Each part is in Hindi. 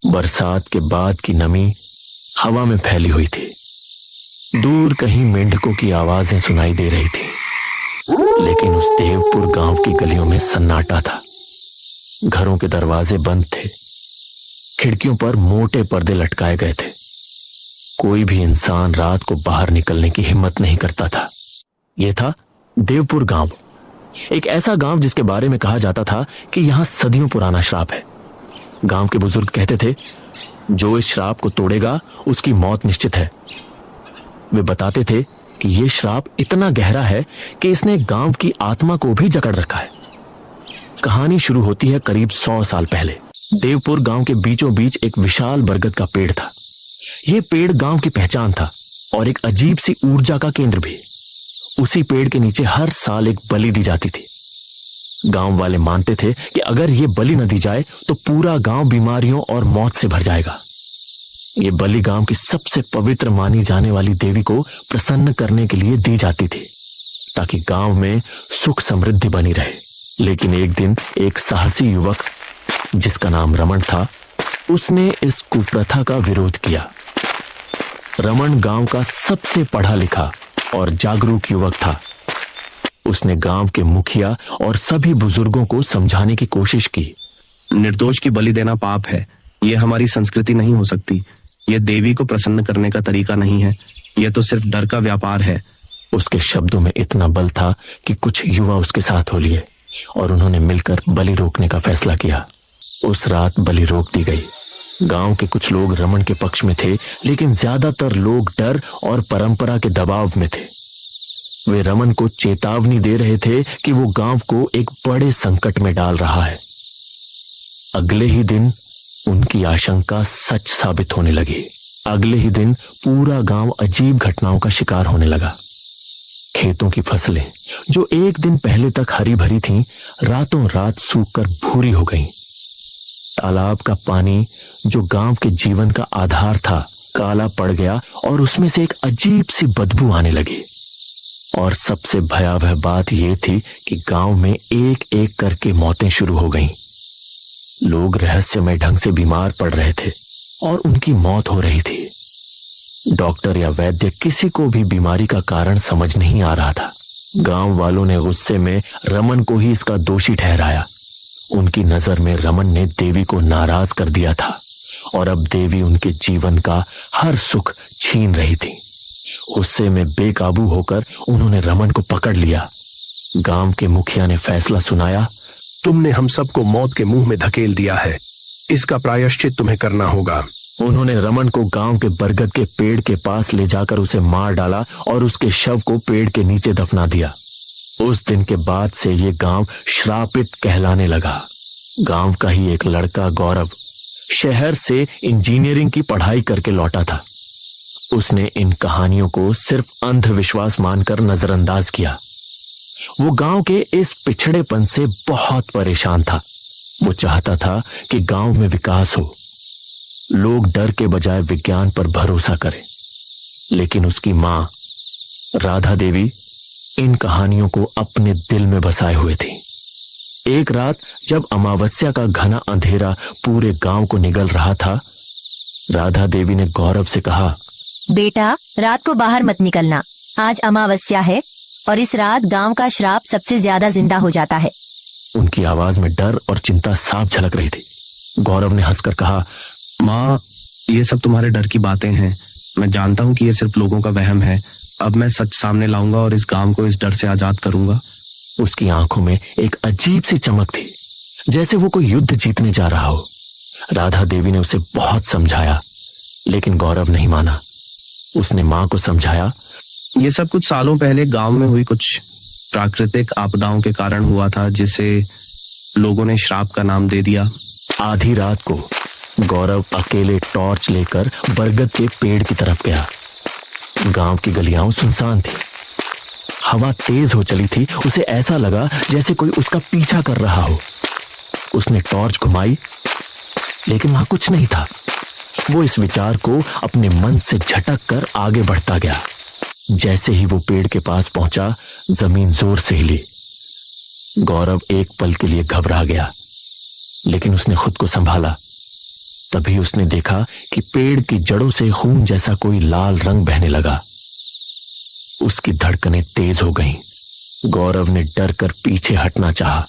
बरसात के बाद की नमी हवा में फैली हुई थी। दूर कहीं मेंढकों की आवाजें सुनाई दे रही थी, लेकिन उस देवपुर गांव की गलियों में सन्नाटा था। घरों के दरवाजे बंद थे, खिड़कियों पर मोटे पर्दे लटकाए गए थे। कोई भी इंसान रात को बाहर निकलने की हिम्मत नहीं करता था। यह था देवपुर गांव, एक ऐसा गांव जिसके बारे में कहा जाता था कि यहां सदियों पुराना श्राप है। गांव के बुजुर्ग कहते थे, जो इस श्राप को तोड़ेगा उसकी मौत निश्चित है। वे बताते थे कि यह श्राप इतना गहरा है कि इसने गांव की आत्मा को भी जकड़ रखा है। कहानी शुरू होती है करीब 100 साल पहले। देवपुर गांव के बीचों बीच एक विशाल बरगद का पेड़ था। यह पेड़ गांव की पहचान था और एक अजीब सी ऊर्जा का केंद्र भी। उसी पेड़ के नीचे हर साल एक बलि दी जाती थी। गांव वाले मानते थे कि अगर यह बलि न दी जाए तो पूरा गांव बीमारियों और मौत से भर जाएगा। यह बलि गांव की सबसे पवित्र मानी जाने वाली देवी को प्रसन्न करने के लिए दी जाती थी, ताकि गांव में सुख समृद्धि बनी रहे। लेकिन एक दिन एक साहसी युवक जिसका नाम रमन था, उसने इस कुप्रथा का विरोध किया। रमन गांव का सबसे पढ़ा लिखा और जागरूक युवक था। उसने गांव के मुखिया और सभी बुजुर्गों को समझाने की कोशिश की। निर्दोष की बलि देना पाप है। यह हमारी संस्कृति नहीं हो सकती। यह देवी को प्रसन्न करने का तरीका नहीं है। यह तो सिर्फ डर का व्यापार है। उसके शब्दों में इतना बल था कि कुछ युवा उसके साथ हो लिए और उन्होंने मिलकर बलि रोकने का फैसला किया। उस रात बलि रोक दी गई। गांव के कुछ लोग रमन के पक्ष में थे, लेकिन ज्यादातर लोग डर और परंपरा के दबाव में थे। वे रमन को चेतावनी दे रहे थे कि वो गांव को एक बड़े संकट में डाल रहा है। अगले ही दिन उनकी आशंका सच साबित होने लगी। अगले ही दिन पूरा गांव अजीब घटनाओं का शिकार होने लगा। खेतों की फसलें जो एक दिन पहले तक हरी भरी थीं, रातों रात सूखकर भूरी हो गईं। तालाब का पानी जो गांव के जीवन का आधार था, काला पड़ गया और उसमें से एक अजीब सी बदबू आने लगी। और सबसे भयावह बात यह थी कि गांव में एक एक करके मौतें शुरू हो गईं। लोग रहस्यमय ढंग से बीमार पड़ रहे थे और उनकी मौत हो रही थी। डॉक्टर या वैद्य किसी को भी बीमारी का कारण समझ नहीं आ रहा था। गांव वालों ने गुस्से में रमन को ही इसका दोषी ठहराया। उनकी नजर में रमन ने देवी को नाराज कर दिया था और अब देवी उनके जीवन का हर सुख छीन रही थी। गुस्से में बेकाबू होकर उन्होंने रमन को पकड़ लिया। गांव के मुखिया ने फैसला सुनाया, तुमने हम सबको मौत के मुंह में धकेल दिया है। इसका प्रायश्चित तुम्हें करना होगा। उन्होंने रमन को गांव के बरगद के पेड़ के पास ले जाकर उसे मार डाला और उसके शव को पेड़ के नीचे दफना दिया। उस दिन के बाद से ये गांव श्रापित कहलाने लगा। गांव का ही एक लड़का गौरव शहर से इंजीनियरिंग की पढ़ाई करके लौटा था। उसने इन कहानियों को सिर्फ अंधविश्वास मानकर नजरअंदाज किया। वो गांव के इस पिछड़ेपन से बहुत परेशान था। वो चाहता था कि गांव में विकास हो, लोग डर के बजाय विज्ञान पर भरोसा करें। लेकिन उसकी मां राधा देवी इन कहानियों को अपने दिल में बसाए हुए थी। एक रात जब अमावस्या का घना अंधेरा पूरे गांव को निगल रहा था, राधा देवी ने गौरव से कहा, बेटा, रात को बाहर मत निकलना। आज अमावस्या है और इस रात गांव का श्राप सबसे ज्यादा जिंदा हो जाता है। उनकी आवाज में डर और चिंता साफ झलक रही थी। गौरव ने हंसकर कहा, माँ, ये सब तुम्हारे डर की बातें हैं। मैं जानता हूँ कि ये सिर्फ लोगों का वहम है। अब मैं सच सामने लाऊंगा और इस गांव को इस डर से आजाद करूंगा। उसकी आंखों में एक अजीब सी चमक थी, जैसे वो कोई युद्ध जीतने जा रहा हो। राधा देवी ने उसे बहुत समझाया, लेकिन गौरव नहीं माना। उसने मां को समझाया, ये सब कुछ सालों पहले गांव में हुई कुछ प्राकृतिक आपदाओं के कारण हुआ था, जिसे लोगों ने श्राप का नाम दे दिया। आधी रात को गौरव अकेले टॉर्च लेकर बरगद के पेड़ की तरफ गया। गांव की गलियां सुनसान थी। हवा तेज हो चली थी। उसे ऐसा लगा जैसे कोई उसका पीछा कर रहा हो। उसने टॉर्च घुमाई, लेकिन वहां कुछ नहीं था। वो इस विचार को अपने मन से झटक कर आगे बढ़ता गया। जैसे ही वो पेड़ के पास पहुंचा, जमीन जोर से हिली। गौरव एक पल के लिए घबरा गया, लेकिन उसने खुद को संभाला। तभी उसने देखा कि पेड़ की जड़ों से खून जैसा कोई लाल रंग बहने लगा। उसकी धड़कनें तेज हो गईं। गौरव ने डर कर पीछे हटना चाहा,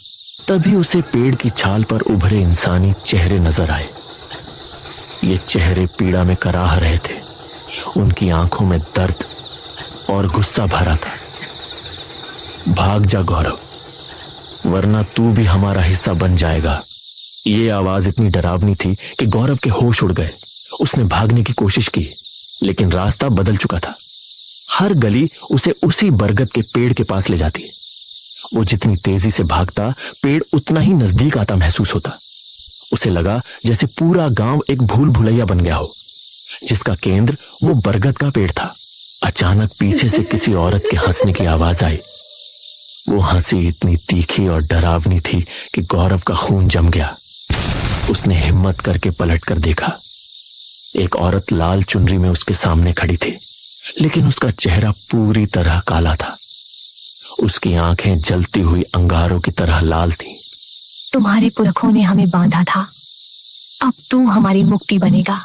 तभी उसे पेड़ की छाल पर उभरे इंसानी चेहरे नजर आए। ये चेहरे पीड़ा में कराह रहे थे। उनकी आंखों में दर्द और गुस्सा भरा था। भाग जा गौरव, वरना तू भी हमारा हिस्सा बन जाएगा। ये आवाज इतनी डरावनी थी कि गौरव के होश उड़ गए। उसने भागने की कोशिश की, लेकिन रास्ता बदल चुका था। हर गली उसे उसी बरगद के पेड़ के पास ले जाती। वो जितनी तेजी से भागता, पेड़ उतना ही नजदीक आता महसूस होता। उसे लगा जैसे पूरा गांव एक भूल भुलैया बन गया हो, जिसका केंद्र वो बरगद का पेड़ था। अचानक पीछे से किसी औरत के हंसने की आवाज आई। वो हंसी इतनी तीखी और डरावनी थी कि गौरव का खून जम गया। उसने हिम्मत करके पलट कर देखा। एक औरत लाल चुनरी में उसके सामने खड़ी थी, लेकिन उसका चेहरा पूरी तरह काला था। उसकी आंखें जलती हुई अंगारों की तरह लाल थीं। तुम्हारे पुरखों ने हमें बांधा था, अब तू हमारी मुक्ति बनेगा।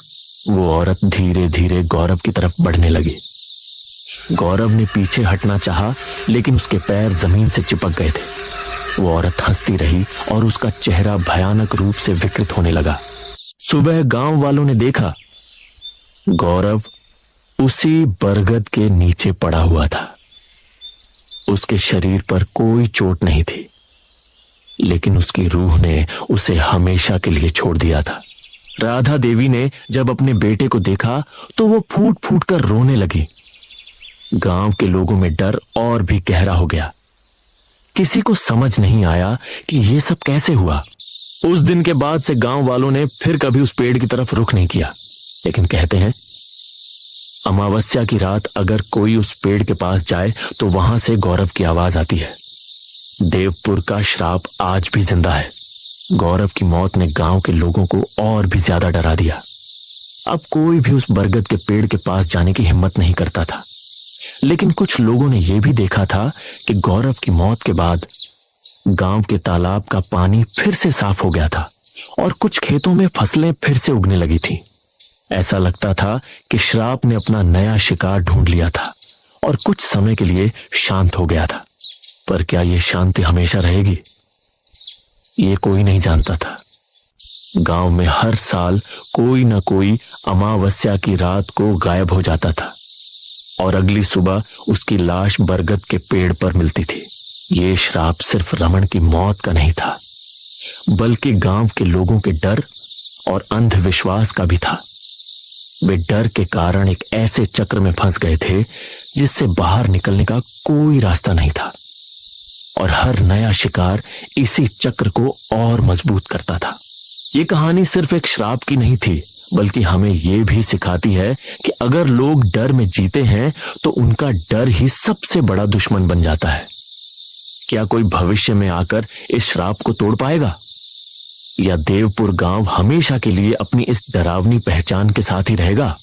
वो औरत धीरे धीरे गौरव की तरफ बढ़ने लगी। गौरव ने पीछे हटना चाहा, लेकिन उसके पैर जमीन से चिपक गए थे। वो औरत हंसती रही और उसका चेहरा भयानक रूप से विकृत होने लगा। सुबह गांव वालों ने देखा, गौरव उसी बरगद के नीचे पड़ा हुआ था। उसके शरीर पर कोई चोट नहीं थी, लेकिन उसकी रूह ने उसे हमेशा के लिए छोड़ दिया था। राधा देवी ने जब अपने बेटे को देखा तो वो फूट फूट कर रोने लगी। गांव के लोगों में डर और भी गहरा हो गया। किसी को समझ नहीं आया कि यह सब कैसे हुआ। उस दिन के बाद से गांव वालों ने फिर कभी उस पेड़ की तरफ रुख नहीं किया। लेकिन कहते हैं, अमावस्या की रात अगर कोई उस पेड़ के पास जाए तो वहां से गौरव की आवाज आती है। देवपुर का श्राप आज भी जिंदा है। गौरव की मौत ने गांव के लोगों को और भी ज्यादा डरा दिया। अब कोई भी उस बरगद के पेड़ के पास जाने की हिम्मत नहीं करता था। लेकिन कुछ लोगों ने यह भी देखा था कि गौरव की मौत के बाद गांव के तालाब का पानी फिर से साफ हो गया था और कुछ खेतों में फसलें फिर से उगने लगी थी। ऐसा लगता था कि श्राप ने अपना नया शिकार ढूंढ लिया था और कुछ समय के लिए शांत हो गया था। पर क्या यह शांति हमेशा रहेगी, ये कोई नहीं जानता था। गांव में हर साल कोई न कोई अमावस्या की रात को गायब हो जाता था और अगली सुबह उसकी लाश बरगद के पेड़ पर मिलती थी। ये श्राप सिर्फ रमन की मौत का नहीं था, बल्कि गांव के लोगों के डर और अंधविश्वास का भी था। वे डर के कारण एक ऐसे चक्र में फंस गए थे जिससे बाहर निकलने का कोई रास्ता नहीं था, और हर नया शिकार इसी चक्र को और मजबूत करता था। ये कहानी सिर्फ एक श्राप की नहीं थी, बल्कि हमें यह भी सिखाती है कि अगर लोग डर में जीते हैं तो उनका डर ही सबसे बड़ा दुश्मन बन जाता है। क्या कोई भविष्य में आकर इस श्राप को तोड़ पाएगा, या देवपुर गांव हमेशा के लिए अपनी इस डरावनी पहचान के साथ ही रहेगा?